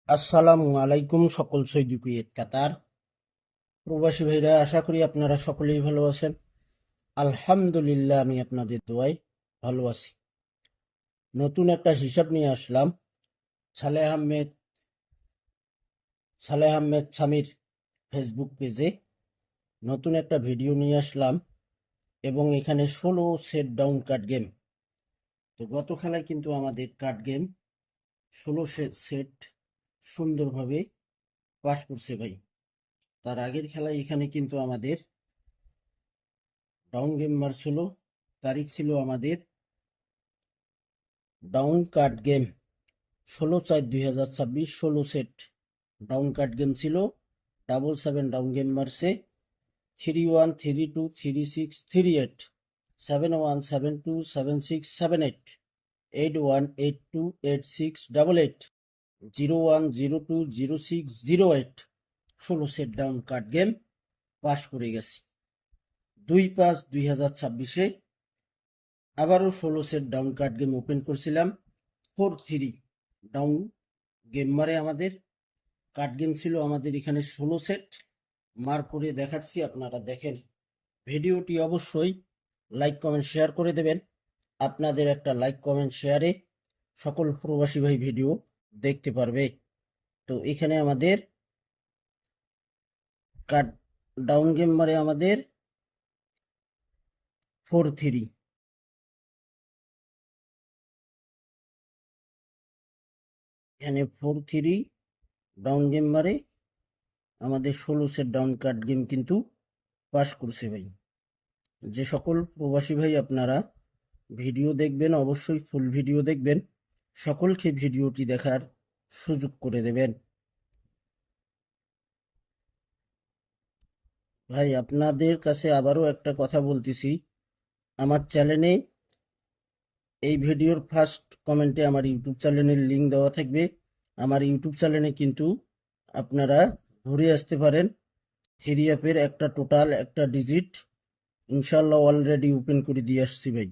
আসসালামু আলাইকুম সকল সৌদি কুয়েত কাতার প্রবাসী ভাইরা, আশা করি আপনারা সকলেই ভালো আছেন। আলহামদুলিল্লাহ, আমি আপনাদের দোয়ায় ভালো আছি। নতুন একটা হিসাব নিয়ে আসলাম। সালেহ আহমেদ সালেহ আহমেদ সামির ফেসবুক পেজে নতুন একটা ভিডিও নিয়ে আসলাম এবং এখানে 16 সেট ডাউন কার্ড গেম। তো গত খেলায় কিন্তু আমাদের কার্ড গেম 16 সেট সুন্দরভাবে পাস করছে ভাই। তার আগের খেলায় এখানে কিন্তু আমাদের ডাউন গেম মার ছিল, তারিখ ছিল আমাদের down card game 16/4/2026, 16 set down card game ছিল। 7 ডাউন গেম মারছে 3-1, 3-2, 3-6, 3-8, 7-1, 7-2, 7-6, 7-8, 8-1, 8-2, 8-6, 8-8, 0-1, 0-2, 0-6, 0-8, 16 set down card game pass করে গেছি। 2/5/2026-এ আবারও 16 set down card game open করছিলাম। 4-3 ডাউন গেম মারে আমাদের কার্ড গেম ছিল আমাদের এখানে 16 সেট। মার করে দেখাচ্ছি, আপনারা দেখেন। ভিডিওটি অবশ্যই লাইক কমেন্ট শেয়ার করে দেবেন। আপনাদের একটা লাইক কমেন্ট শেয়ারে সকল প্রবাসী ভাই ভিডিও দেখতে পারবে। তো এখানে আমাদের কার্ড ডাউন গেম মারে আমাদের 4-3। এখানে 4-3 ডাউন গেম মারে আমাদের 16 সেট ডাউন কার্ড গেম কিন্তু পাস করছে ভাই। যে সকল প্রবাসী ভাই আপনারা ভিডিও দেখবেন, অবশ্যই ফুল ভিডিও দেখবেন। সকলকে ভিডিওটি দেখার সুযোগ করে দেবেন। ভাই, আপনাদের কাছে আবারও একটা কথা বলতেছি। আমার চ্যানেলে এই ভিডিওর ফার্স্ট কমেন্টে আমার ইউটিউব চ্যানেলের লিঙ্ক দেওয়া থাকবে। আমার ইউটিউব চ্যানেলে কিন্তু আপনারা ঘুরে আসতে পারেন। 3 অ্যাপের একটা টোটাল একটা ডিজিট ইনশাল্লাহ অলরেডি ওপেন করে দিয়ে আসছি ভাই।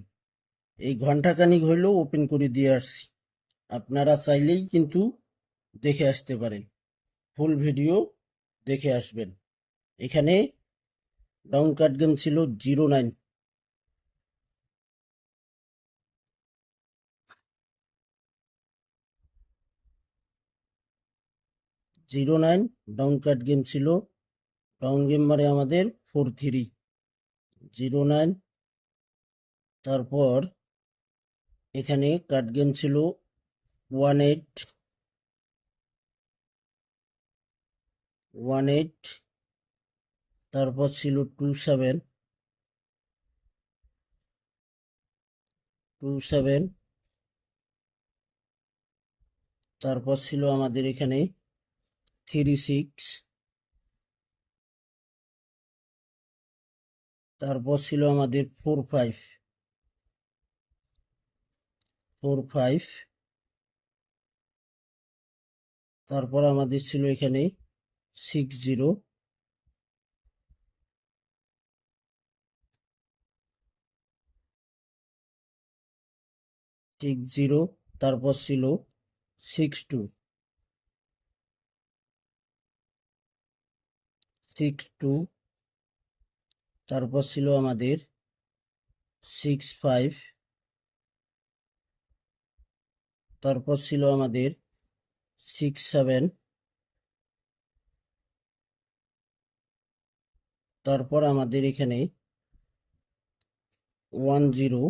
এই ঘন্টাখানিক হইলেও ওপেন করে দিয়ে আসছি। আপনারা চাইলেই কিন্তু দেখে আসতে পারেন, ফুল ভিডিও দেখে আসবেন। এখানে ডাউন কার্ড গেম ছিল 09। 09 ডাউন কার্ড গেম ছিল। ডাউন গেম মানে আমাদের 4-3, 09। তারপর এখানে কার্ড গেম ছিল 18, 18। তারপর ছিল 27, 27। তারপর ছিল আমাদের এখানে 36। তারপর ছিল আমাদের 4-5, 4-5। তারপর আমাদের ছিল এখানে 60, 60। তারপর ছিল 6-2, 6-2। তারপর ছিল আমাদের 6-5। তারপর ছিল আমাদের 6-7। তারপর আমাদের এখানে 10,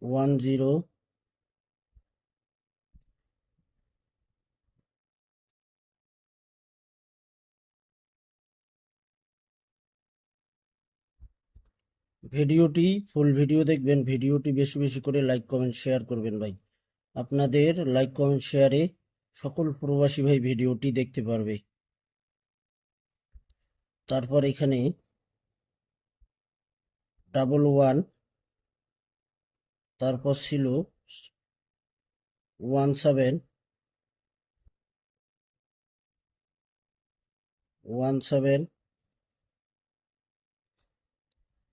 10। ভিডিওটি ফুল ভিডিও দেখবেন। ভিডিওটি বেশি বেশি করে লাইক কমেন্ট শেয়ার করবেন ভাই। আপনাদের লাইক কমেন্ট শেয়ারে সকল প্রবাসী ভাই ভিডিওটি দেখতে পারবে। তারপর এখানে 11। তারপর ছিল 17, 17।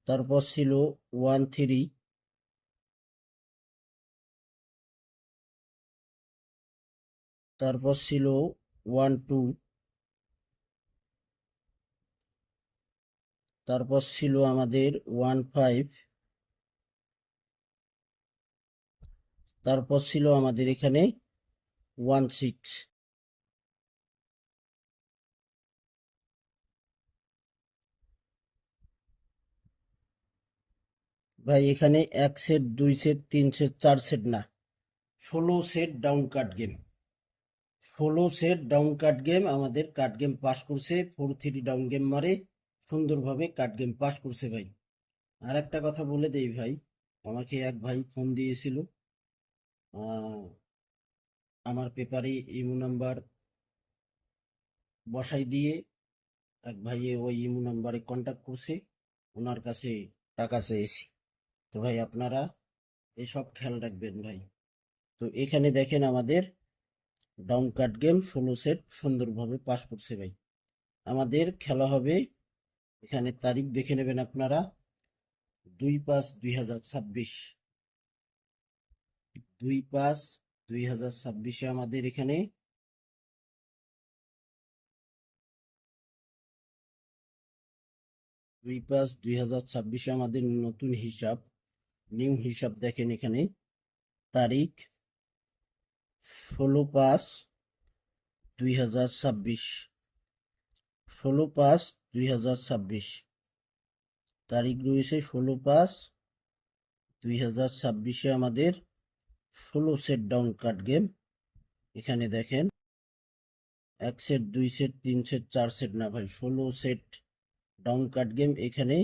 তারপর ছিল 13, তারপর ছিল 1 2, তারপর ছিল আমাদের 1 5, তারপর ছিল আমাদের এখানে 1 6। ভাই এখানে 1 সেট 2 সেট 3 সেট 4 সেট না, 16 সেট ডাউন কাট গেম। 16 সেট ডাউন কাট গেম আমাদের কাট গেম পাস করছে, 4-3 ডাউন গেম মারে সুন্দরভাবে কাট গেম পাস করছে ভাই। আর একটা কথা বলে দেই ভাই, আমাকে এক ভাই ফোন দিয়েছিল, আহ, আমার পেপারে ইমো নাম্বার বসাই দিয়ে এক ভাইয়ে ওই ইমো নাম্বারে কন্ট্যাক্ট করছে, ওনার কাছে টাকা চেয়েছি। তো ভাই আপনারা এসব খেয়াল রাখবেন ভাই। তো এখানে দেখেন আমাদের ডাউন কাট গেম 16 সেট সুন্দরভাবে পাস করছে ভাই। আমাদের খেলা হবে, এখানে তারিখ দেখে নেবেন আপনারা, 2-5-2026, 2-5-2026 আমাদের এখানে 2-5-2026 আমাদের নতুন হিসাব, নিউ হিসাব দেখেন এখানে, তারিখ 16-5-2026, 16-5-2026 তারিখ রয়েছে। 16-5-2026 আমাদের 16 সেট ডাউন কাট গেম। এখানে দেখেন 1 সেট 2 সেট 3 সেট 4 সেট না ভাই, 16 সেট ডাউন কাট গেম এখানে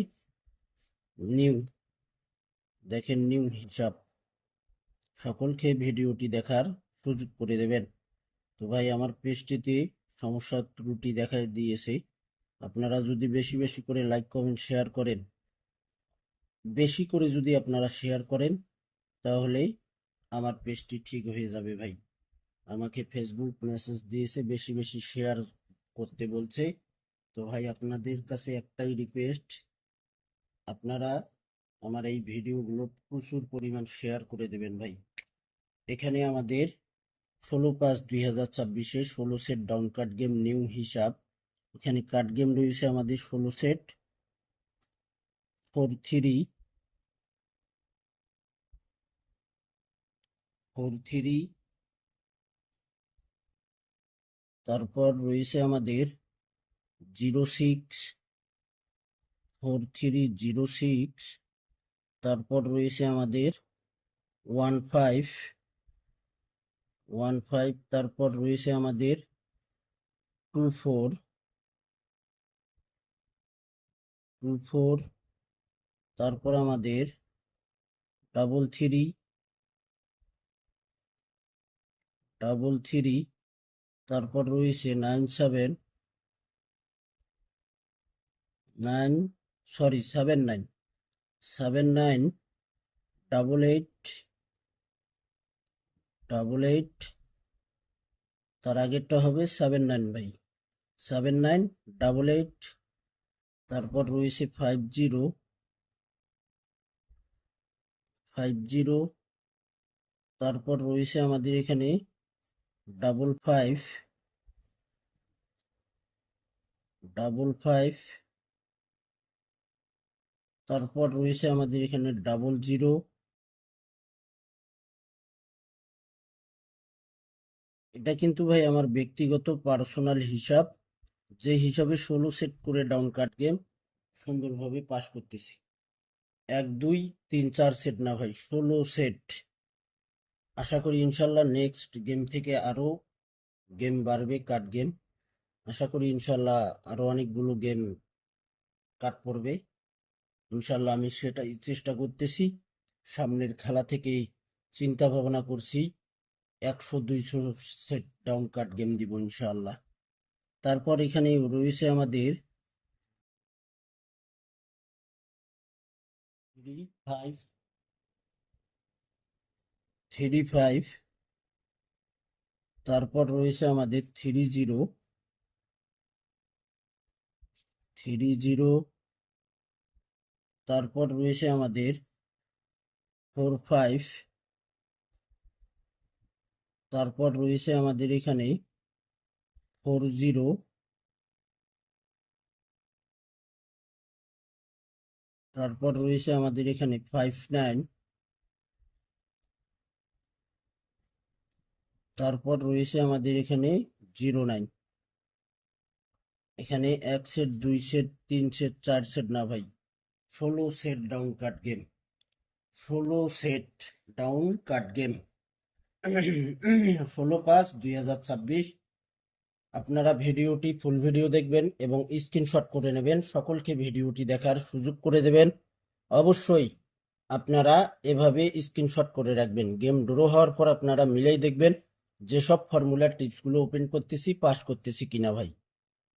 নিউ, দেখেন নিউ হিসাব। সকলকে ভিডিওটি দেখার সুযোগ করে দেবেন। তো ভাই আমার পেজটিতে সমস্যা ত্রুটি দেখা দিয়েছে, আপনারা যদি বেশি বেশি করে লাইক কমেন্ট শেয়ার করেন, বেশি করে যদি আপনারা শেয়ার করেন, তাহলে আমার পেজটি ঠিক হয়ে যাবে ভাই। আমাকে ফেসবুক মেসেজ দিয়েছে বেশি বেশি শেয়ার করতে বলছে। তো ভাই আপনাদের কাছে একটাই রিকোয়েস্ট, আপনারা আমার এই ভিডিওগুলো প্রচুর পরিমাণ শেয়ার করে দেবেন ভাই। এখানে আমাদের 16-5-2026 16 সেট ডাউন কাট গেম নিউ হিসাব। এখানে কাট গেম রয়েছে আমাদের 16 সেট, 4-3, 4-3, তারপর রয়েছে আমাদের 06, 4-3-06, তারপর রয়েছে আমাদের 1-5, 1-5, তারপর রয়েছে আমাদের 2-4, 2-4, তারপর আমাদের 3-3, 3-3, তারপর রয়েছে 9-7, 7-9, 7-9, 8-8, 8-8, তার আগেরটা হবে 7-9 ভাই, 7-9, 8-8, তারপর রয়েছে 5-0, 5-0, তারপর রয়েছে আমাদের এখানে 5-5, 5-5, তারপর রয়েছে আমাদের এখানে 0-0। এটা কিন্তু ভাই আমার ব্যক্তিগত পার্সোনাল হিসাব, যে হিসাবে 16 সেট করে ডাউন কাট গেম সুন্দরভাবে পাস করতেছি। 1-2-3-4 সেট না ভাই, 16 সেট। আশা করি ইনশাল্লাহ নেক্সট গেম থেকে আরো গেম বাড়বে কাট গেম, আশা করি ইনশাল্লাহ আরো অনেকগুলো গেম কাট পড়বে ইনশাল্লাহ। আমি সেটাই চেষ্টা করতেছি, সামনের খেলা থেকেই চিন্তা ভাবনা করছি 100-200 সেট ডাউন কাট গেম দিব ইনশাল্লাহ। তারপর এখানে রয়েছে আমাদের 3-5, 3-5, তারপর রয়েছে আমাদের 3-0, 3-0, তারপর রয়েছে আমাদের 4-5, তারপর রয়েছে আমাদের এখানে 40, তারপর রয়েছে আমাদের এখানে 59, তারপর রয়েছে আমাদের এখানে 09। এখানে 1 সেট, 2 সেট, 3 সেট, 4 সেট না ভাই, 16 সেট ডাউন কাট গেম, 16 সেট ডাউন কাট গেম। 16/5/2026। আপনারা ভিডিওটি ফুল ভিডিও দেখবেন এবং স্ক্রিনশট করে নেবেন, সকলকে ভিডিওটি দেখার সুযোগ করে দেবেন। অবশ্যই আপনারা এভাবে স্ক্রিনশট করে রাখবেন। গেম ড্র হওয়ার পর আপনারা মিলেই দেখবেন যেসব ফর্মুলার টিপসগুলো ওপেন করতেছি পাস করতেছি কিনা ভাই।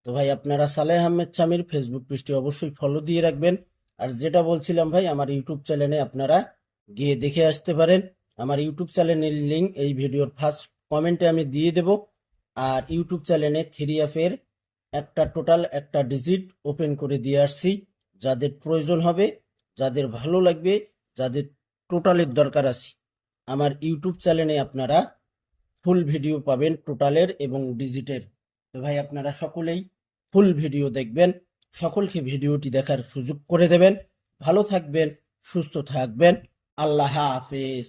তো ভাই আপনারা সালেহ আহমেদ শামির ফেসবুক পেজটি অবশ্যই ফলো দিয়ে রাখবেন। আর যেটা বলছিলাম ভাই, আমার ইউটিউব চ্যানেলে আপনারা গিয়ে দেখে আসতে পারেন। আমার ইউটিউব চ্যানেলের লিঙ্ক এই ভিডিওর ফার্স্ট কমেন্টে আমি দিয়ে দেব। আর ইউটিউব চ্যানেলে 3F এর টোটাল একটা ডিজিট ওপেন করে দিয়ে আসছি। যাদের প্রয়োজন হবে, যাদের ভালো লাগবে, যাদের টোটালের দরকার আছে, আমার ইউটিউব চ্যানেলে আপনারা ফুল ভিডিও পাবেন টোটালের এবং ডিজিটের। তো ভাই আপনারা সকলেই ফুল ভিডিও দেখবেন, সকলকে ভিডিওটি দেখার সুযোগ করে দেবেন। ভালো থাকবেন, সুস্থ থাকবেন। আল্লাহ হাফেজ।